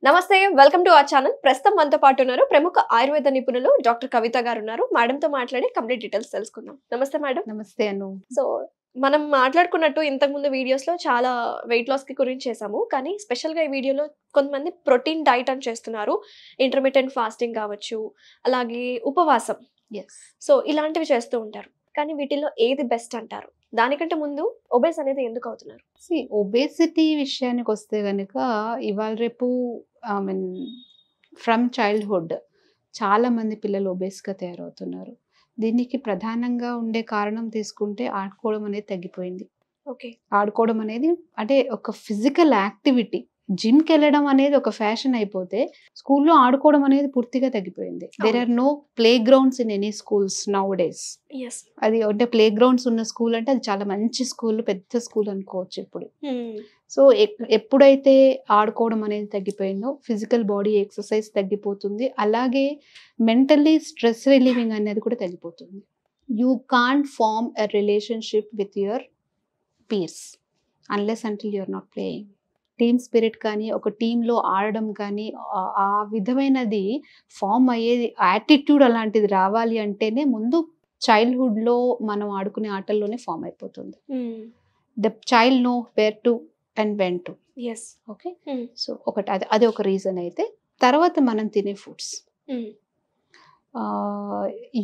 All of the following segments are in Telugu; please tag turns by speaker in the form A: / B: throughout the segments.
A: నమస్తే, వెల్కమ్ టు అవర్ ఛానల్. ప్రస్తుతం మనతో పాటు ఉన్నారు ప్రముఖ ఆయుర్వేద నిపుణులు డాక్టర్ కవిత గారు ఉన్నారు. మేడం తో మాట్లాడి కంప్లీట్ డీటెయిల్స్ తెలుసుకుందాం. నమస్తే మేడం.
B: నమస్తే అను.
A: సో మనం మాట్లాడుకున్నట్టు ఇంతకు ముందు వీడియోస్ లో చాలా వెయిట్ లాస్ కి గురించి చేసాము. కానీ స్పెషల్ గా ఈ వీడియోలో కొంతమంది ప్రోటీన్ డైట్ అని చేస్తున్నారు. ఇంటర్మిటెంట్ ఫాస్టింగ్ కావచ్చు, అలాగే ఉపవాసం. సో ఇలాంటివి చేస్తూ ఉంటారు. కానీ వీటిల్లో ఏది బెస్ట్ అంటారు? దానికంటే ముందు ఒబేస్ అనేది ఎందుకు అవుతున్నారు?
B: ఒబేసిటీ విషయానికి వస్తే కనుక ఇవాళ రేపు ఐ మీన్ ఫ్రమ్ చైల్డ్హుడ్ చాలా మంది పిల్లలు ఒబేస్గా తయారవుతున్నారు. దీనికి ప్రధానంగా ఉండే కారణం తీసుకుంటే ఆడుకోవడం అనేది తగ్గిపోయింది.
A: ఓకే.
B: ఆడుకోవడం అనేది అంటే ఒక ఫిజికల్ యాక్టివిటీ, జిమ్కి వెళ్ళడం అనేది ఒక ఫ్యాషన్ అయిపోతే స్కూల్లో ఆడుకోవడం అనేది పూర్తిగా తగ్గిపోయింది. There are no play grounds in any schools nowadays. అది అంటే ప్లే గ్రౌండ్స్ ఉన్న స్కూల్ అంటే అది చాలా మంచి స్కూల్, పెద్ద స్కూల్ అనుకోవచ్చు ఇప్పుడు. సో ఎప్పుడైతే ఆడుకోవడం అనేది తగ్గిపోయిందో ఫిజికల్ బాడీ ఎక్సర్సైజ్ తగ్గిపోతుంది, అలాగే మెంటల్లీ స్ట్రెస్ రిలీవింగ్ అనేది కూడా తగ్గిపోతుంది. You can't form a relationship with your peers unless until you're not playing. Team spirit కానీ ఒక టీంలో ఆడడం కానీ ఆ విధమైనది ఫామ్ అయ్యేది, యాటిట్యూడ్ అలాంటిది రావాలి అంటేనే ముందు చైల్డ్హుడ్లో మనం ఆడుకునే ఆటల్లోనే ఫామ్ అయిపోతుంది. The child know where to and when to. Okay. So ఒకటి అది ఒక రీజన్ అయితే, తర్వాత మనం తినే ఫుడ్స్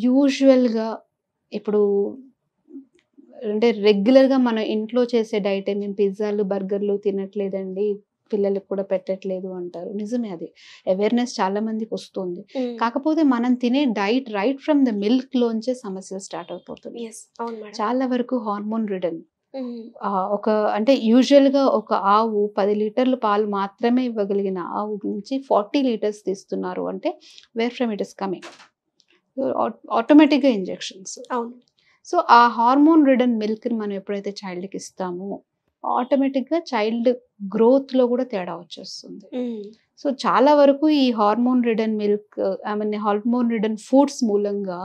B: యూజువల్గా ఇప్పుడు అంటే రెగ్యులర్గా మనం ఇంట్లో చేసే డైట్ మేము పిజ్జాలు బర్గర్లు తినట్లేదండి, పిల్లలకు కూడా పెట్టట్లేదు అంటారు. నిజమే, అది అవేర్నెస్ చాలా మందికి వస్తుంది. కాకపోతే మనం తినే diet right from the milk లోంచే సమస్యలు స్టార్ట్ అయిపోతుంది. చాలా వరకు హార్మోన్ రిడన్. ఒక అంటే యూజువల్గా ఒక ఆవు 10 లీటర్లు పాలు మాత్రమే ఇవ్వగలిగిన ఆవు నుంచి 40 లీటర్స్ తీస్తున్నారు అంటే where from it is coming? ఆటోమేటిక్గా ఇంజెక్షన్స్. సో ఆ హార్మోన్ రిడన్ మిల్క్ని మనం ఎప్పుడైతే చైల్డ్కి ఇస్తామో ఆటోమేటిక్గా చైల్డ్ గ్రోత్లో కూడా తేడా వచ్చేస్తుంది. సో చాలా వరకు ఈ hormone ridden milk, I mean hormone ridden foods మూలంగా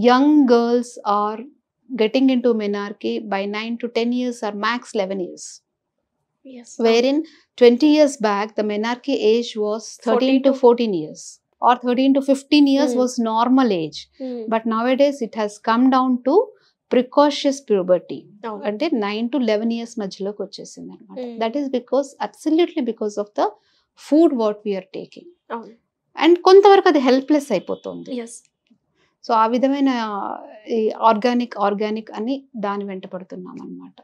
B: young girls are getting into menarche by 9 to 10 years or max 11 years. Wherein 20 years back the menarche age was 13 to 14 years or 13 to 15 years was normal age. But nowadays it has come down to precocious puberty. అంటే 9 to 11 years మధ్యలోకి వచ్చేసింది అనమాట. That is because absolutely because of the food what we're taking. And కొంతవరకు అది హెల్ప్లెస్ అయిపోతుంది. సో ఆ విధమైన ఈ ఆర్గానిక్ అని దాని వెంట పడుతున్నాం అనమాట.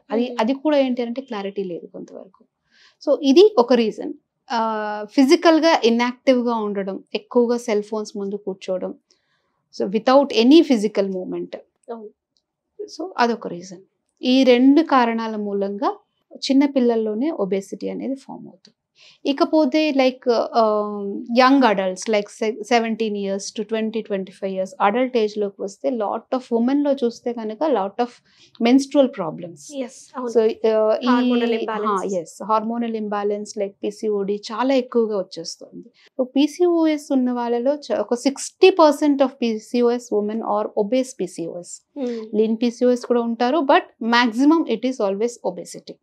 B: అది కూడా ఏంటి అంటే క్లారిటీ లేదు కొంతవరకు. సో ఇది ఒక రీజన్. ఫిజికల్గా ఇన్యాక్టివ్గా ఉండడం, ఎక్కువగా సెల్ ఫోన్స్ ముందు కూర్చోవడం, so without any physical movement. So అదొక రీజన్. ఈ 2 కారణాల మూలంగా చిన్న పిల్లల్లోనే ఒబేసిటీ అనేది ఫామ్ అవుతుంది. ఇకపోతే like young adults like 17 years to 20-25 years adult ఏజ్లోకి వస్తే లాట్ ఆఫ్ ఉమెన్లో చూస్తే కనుక lot of menstrual problems. So hormonal imbalance like PCOD చాలా ఎక్కువగా వచ్చేస్తుంది. సో పిసిఓఎస్ ఉన్న వాళ్ళలో ఒక 60% of PCOS women are obese PCOS. Lean PCOS కూడా ఉంటారు, but maximum it is always obesity.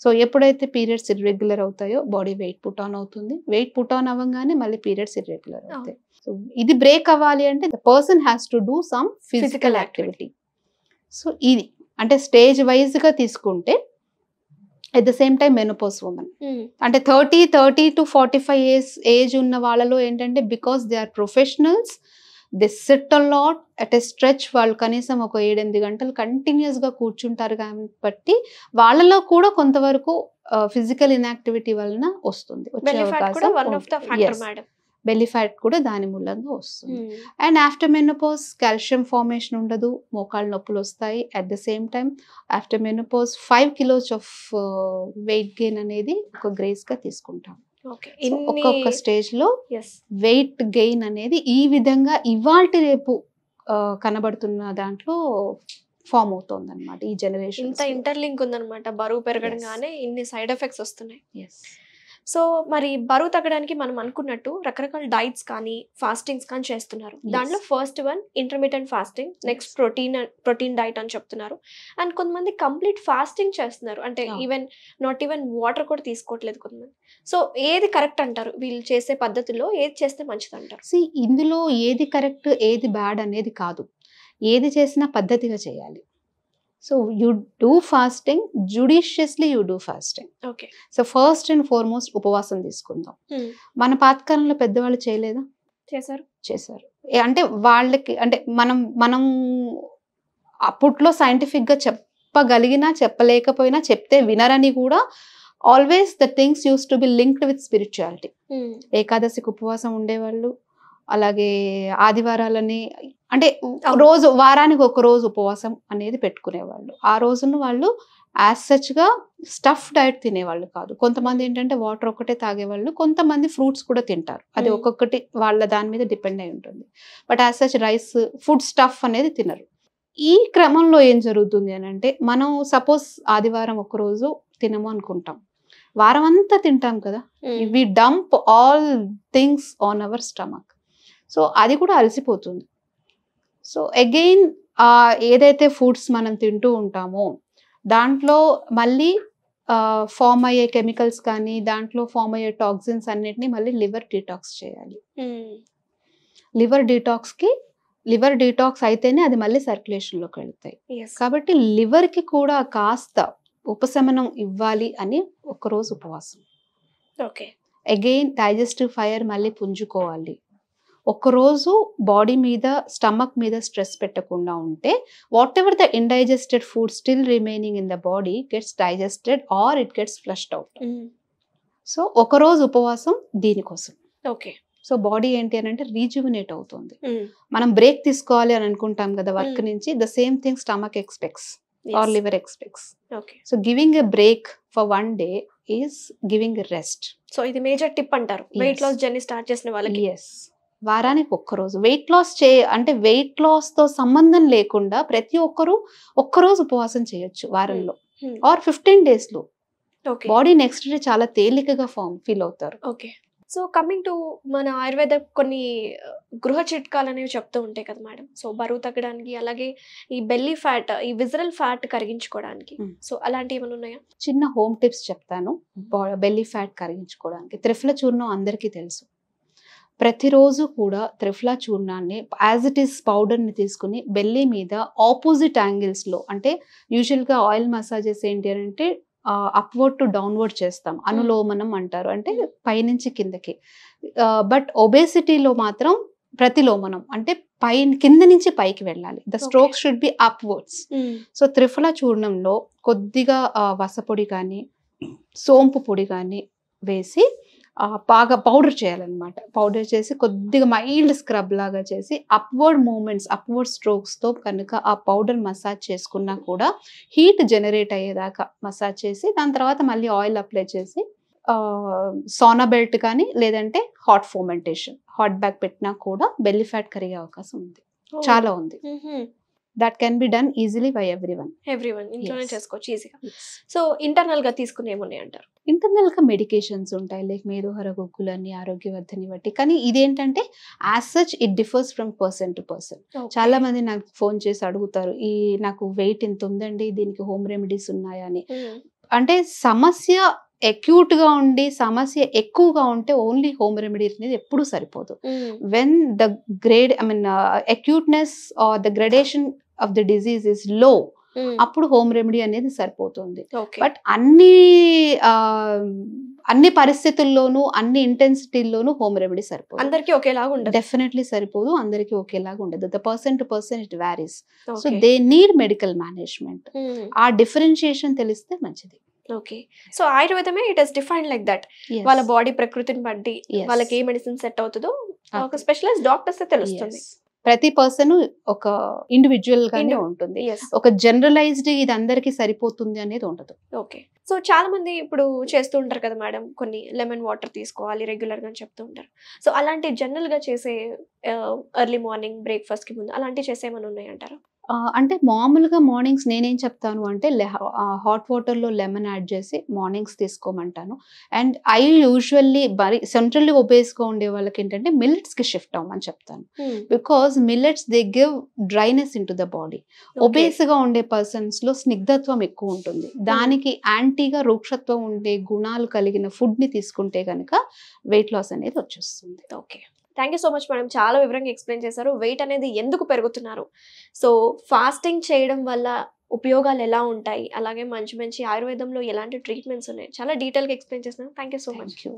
B: So ఎప్పుడైతే పీరియడ్స్ ఇర్రెగ్యులర్ అవుతాయో బాడీ వెయిట్ పుట్ ఆన్ అవుతుంది. వెయిట్ పుట్ ఆన్ అవ్వగానే మళ్ళీ పీరియడ్స్ ఇర్రెగ్యులర్ అవుతాయి. సో ఇది బ్రేక్ అవ్వాలి అంటే the person has to do some physical activity. So ఇది అంటే స్టేజ్ వైజ్గా తీసుకుంటే at the same time menopause women అంటే 30 to 45 years ఏజ్ ఉన్న వాళ్ళలో ఏంటంటే because they are professionals, they sit a lot at a stretch. వాళ్ళు కనీసం ఒక 7-8 గంటలు కంటిన్యూస్గా కూర్చుంటారు కాబట్టి వాళ్ళలో కూడా కొంతవరకు ఫిజికల్ ఇన్యాక్టివిటీ వలన వస్తుంది, వచ్చే అవకాశం. బెల్లీ ఫ్యాట్ కూడా దాని మూలంగా వస్తుంది. And after menopause calcium formation ఉండదు, మోకాళ్ళ నొప్పులు వస్తాయి. At the same time after menopause 5 kilos of weight gain అనేది ఒక గ్రేస్గా తీసుకుంటాం. ఒక్కొక్క స్టేజ్ లో వెయిట్ గెయిన్ అనేది ఈ విధంగా ఇవాల్టి రేపు కనబడుతున్న దాంట్లో ఫామ్ అవుతుంది అనమాట. ఈ జనరేషన్
A: ఇంత ఇంటర్లింక్ ఉందన్నమాట. బరువు పెరగడంగానే ఇన్ని సైడ్ ఎఫెక్ట్స్ వస్తున్నాయి. సో మరి బరువు తగ్గడానికి మనం అనుకున్నట్టు రకరకాల డైట్స్ కానీ ఫాస్టింగ్స్ కానీ చేస్తున్నారు. దాంట్లో first one intermediate fasting, next protein diet అని చెప్తున్నారు. అండ్ కొంతమంది కంప్లీట్ ఫాస్టింగ్ చేస్తున్నారు, అంటే నాట్ ఈవెన్ వాటర్ కూడా తీసుకోవట్లేదు కొంతమంది. సో ఏది కరెక్ట్ అంటారు? వీళ్ళు చేసే పద్ధతుల్లో ఏది చేస్తే మంచిది అంటారు?
B: ఇందులో ఏది కరెక్ట్ ఏది బ్యాడ్ అనేది కాదు, ఏది చేసినా పద్ధతిగా చేయాలి. So you do fasting, judiciously you do fasting.
A: Okay.
B: So first and foremost ఉపవాసం తీసుకుందాం. మన పాతకాలంలో పెద్దవాళ్ళు చేయలేదా? చేశారు. అంటే వాళ్ళకి అంటే మనం అప్పట్లో సైంటిఫిక్గా చెప్పగలిగినా చెప్పలేకపోయినా, చెప్తే వినరని కూడా always the things use to be linked with spirituality. ఏకాదశికి ఉపవాసం ఉండేవాళ్ళు, అలాగే ఆదివారాలని అంటే రోజు వారానికి ఒక రోజు ఉపవాసం అనేది పెట్టుకునేవాళ్ళు. ఆ రోజును వాళ్ళు యాజ్ సచ్గా స్టఫ్ డైట్ తినేవాళ్ళు కాదు. కొంతమంది ఏంటంటే వాటర్ ఒకటే తాగేవాళ్ళు, కొంతమంది ఫ్రూట్స్ కూడా తింటారు. అది ఒక్కొక్కటి వాళ్ళ దాని మీద డిపెండ్ అయి ఉంటుంది. But as such rice food stuff అనేది తినరు. ఈ క్రమంలో ఏం జరుగుతుంది అని అంటే, మనం సపోజ్ ఆదివారం ఒకరోజు తినము అనుకుంటాం, వారం అంతా తింటాం కదా, we dump all things on our stomach. So అది కూడా అలసిపోతుంది. సో అగైన్ ఏదైతే ఫుడ్స్ మనం తింటూ ఉంటామో దాంట్లో మళ్ళీ ఫామ్ అయ్యే కెమికల్స్ కానీ, దాంట్లో ఫామ్ అయ్యే టాక్సిన్స్ అన్నిటిని మళ్ళీ లివర్ డీటాక్స్ చేయాలి. లివర్ డీటాక్స్ అయితేనే అది మళ్ళీ సర్క్యులేషన్లోకి వెళ్తాయి. కాబట్టి లివర్కి కూడా కాస్త ఉపశమనం ఇవ్వాలి అని ఒకరోజు ఉపవాసం. అగైన్ డైజెస్టివ్ ఫైర్ మళ్ళీ పుంజుకోవాలి. ఒక్కరోజు బాడీ మీద, స్టమక్ మీద స్ట్రెస్ పెట్టకుండా ఉంటే whatever the indigested food still remaining in the body gets digested or it gets flushed out. So ఒకరోజు ఉపవాసం దీనికోసం. సో బాడీ ఏంటి అని అంటే రీజువినేట్ అవుతుంది. మనం బ్రేక్ తీసుకోవాలి అని అనుకుంటాం కదా వర్క్ నుంచి, the same thing stomach expects or liver expects. So giving a break for 1 day is giving a rest.
A: So ఇది మేజర్ టిప్ అంటారు వెయిట్ లాస్ జర్నీ స్టార్ట్ చేసిన వాళ్ళకి.
B: వారానికి ఒక్కరోజు వెయిట్ లాస్ తో సంబంధం లేకుండా ప్రతి ఒక్కరూ ఒక్కరోజు ఉపవాసం చేయొచ్చు వారంలో ఆర్ 15 days లో. బాడీ నెక్స్ట్ డే చాలా తేలికగా ఫీల్ అవుతారు.
A: సో కమింగ్ టు మన ఆయుర్వేద కొన్ని గృహ చిట్కాలు అనేవి చెప్తూ ఉంటాయి కదా మేడం. సో బరువు తగ్గడానికి, అలాగే ఈ బెల్లీ ఫ్యాట్, ఈ విజరల్ ఫ్యాట్ కరిగించుకోవడానికి, సో అలాంటివి ఏమైనా ఉన్నాయా?
B: చిన్న హోమ్ టిప్స్ చెప్తాను బెల్లీ ఫ్యాట్ కరిగించుకోవడానికి. త్రిఫల చూర్ణం అందరికీ తెలుసు. ప్రతిరోజు కూడా త్రిఫలా చూర్ణాన్ని యాజ్ ఇట్ ఈస్ పౌడర్ని తీసుకుని బెల్లీ మీద ఆపోజిట్ యాంగిల్స్లో, అంటే యూజువల్గా ఆయిల్ మసాజెస్ ఏంటి అని అంటే అప్వర్డ్ టు డౌన్వర్డ్ చేస్తాం, అనులోమనం అంటారు, అంటే పైనుంచి కిందకి. బట్ ఒబేసిటీలో మాత్రం ప్రతిలోమనం, అంటే కింద నుంచి పైకి వెళ్ళాలి. The stroke should be upwards. So triphala చూర్ణంలో కొద్దిగా వసపొడి కానీ సోంపు పొడి కానీ వేసి బాగా పౌడర్ చేయాలన్నమాట. పౌడర్ చేసి కొద్దిగా మైల్డ్ స్క్రబ్ లాగా చేసి అప్వర్డ్ మూమెంట్స్, అప్వర్డ్ స్ట్రోక్స్తో కనుక ఆ పౌడర్ మసాజ్ చేసుకున్నా కూడా హీట్ జనరేట్ అయ్యేదాకా మసాజ్ చేసి, దాని తర్వాత మళ్ళీ ఆయిల్ అప్లై చేసి సోనా బెల్ట్ కానీ లేదంటే హాట్ ఫోమెంటేషన్, హాట్ బ్యాగ్ పెట్టినా కూడా బెల్లీ ఫ్యాట్ కరిగే అవకాశం ఉంది, చాలా ఉంది. That can be done easily by everyone
A: ఇంట్లోనే చేసుకోవచ్చు ఈజీగా. సో ఇంటర్నల్ గా తీసుకునే ఏమున్నాయి అంటారు?
B: ఇంటర్నల్ గా మెడికేషన్స్ ఉంటాయి, లైక్ మేధోహర గుగ్గులని, ఆరోగ్యవర్ధని బట్టి. కానీ ఇదేంటంటే as such it differs from person to person. చాలా మంది నాకు ఫోన్ చేసి అడుగుతారు, నాకు వెయిట్ ఇంత ఉందండి, దీనికి హోమ్ రెమెడీస్ ఉన్నాయా అని. అంటే సమస్య అక్యూట్ గా ఉండి సమస్య ఎక్కువగా ఉంటే ఓన్లీ హోమ్ రెమెడీ అనేది ఎప్పుడూ సరిపోదు. When the acuteness or the gradation of the disease is low, అప్పుడు హోమ్ రెమెడీ అనేది సరిపోతుంది. బట్ అన్ని పరిస్థితుల్లోనూ, అన్ని ఇంటెన్సిటీల్లోనూ హోమ్ రెమెడీ సరిపోదు.
A: అందరికీ ఒకేలాగా ఉండదు,
B: డెఫినెట్లీ సరిపోదు, అందరికీ ఒకేలాగా ఉండదు. The person to person it varies. So they need medical management. ఆ డిఫరెన్షియేషన్ తెలిస్తే మంచిది.
A: సో ఆయుర్వేదమే it is defined like that. వాళ్ళ బాడీ ప్రకృతిని బట్టి వాళ్ళకి ఏ మెడిసిన్ సెట్ అవుతుందో ఒక స్పెషలైజ్డ్ డాక్టర్స్ తెలుస్తుంది.
B: ప్రతి పర్సన్ ఒక ఇండివిజువల్ గానే ఉంటుంది, ఒక జనరలైజ్డ్ ఇది అందరికి సరిపోతుంది అనేది ఉండదు.
A: సో చాలా మంది ఇప్పుడు చేస్తూ ఉంటారు కదా మేడం, కొన్ని లెమన్ వాటర్ తీసుకోవాలి రెగ్యులర్ గా చెప్తూ ఉంటారు. సో అలాంటి జనరల్ గా చేసే ఎర్లీ మార్నింగ్ బ్రేక్ఫాస్ట్ కి ముందు అలాంటివి చేసే ఏమైనా ఉన్నాయంటారా?
B: అంటే మామూలుగా మార్నింగ్స్ నేనేం చెప్తాను అంటే హాట్ వాటర్‌లో లెమన్ యాడ్ చేసి మార్నింగ్స్ తీసుకోమంటాను. అండ్ ఐ యూజువల్లీ సెంట్రల్లీ ఒబేస్‌గా ఉండే వాళ్ళకేంటంటే మిల్లెట్స్‌కి షిఫ్ట్ అవ్వమని చెప్తాను. Because millets they give dryness into the body. ఒబేస్‌గా ఉండే పర్సన్స్‌లో స్నిగ్ధత్వం ఎక్కువ ఉంటుంది. దానికి యాంటీగా రూక్షత్వం ఉండే గుణాలు కలిగిన ఫుడ్‌ని తీసుకుంటే గనక వెయిట్ లాస్ అనేది వచ్చేస్తుంది.
A: Okay. Thank you so much madam. చాలా వివరంగా ఎక్స్ప్లెయిన్ చేశారు. వెయిట్ అనేది ఎందుకు పెరుగుతున్నారు, సో ఫాస్టింగ్ చేయడం వల్ల ఉపయోగాలు ఎలా ఉంటాయి, అలాగే మంచి మంచి ఆయుర్వేదంలో ఎలాంటి ట్రీట్మెంట్స్ ఉన్నాయి, చాలా డీటెయిల్గా ఎక్స్ప్లెయిన్ చేసినారు. Thank you so much.
B: Thank you.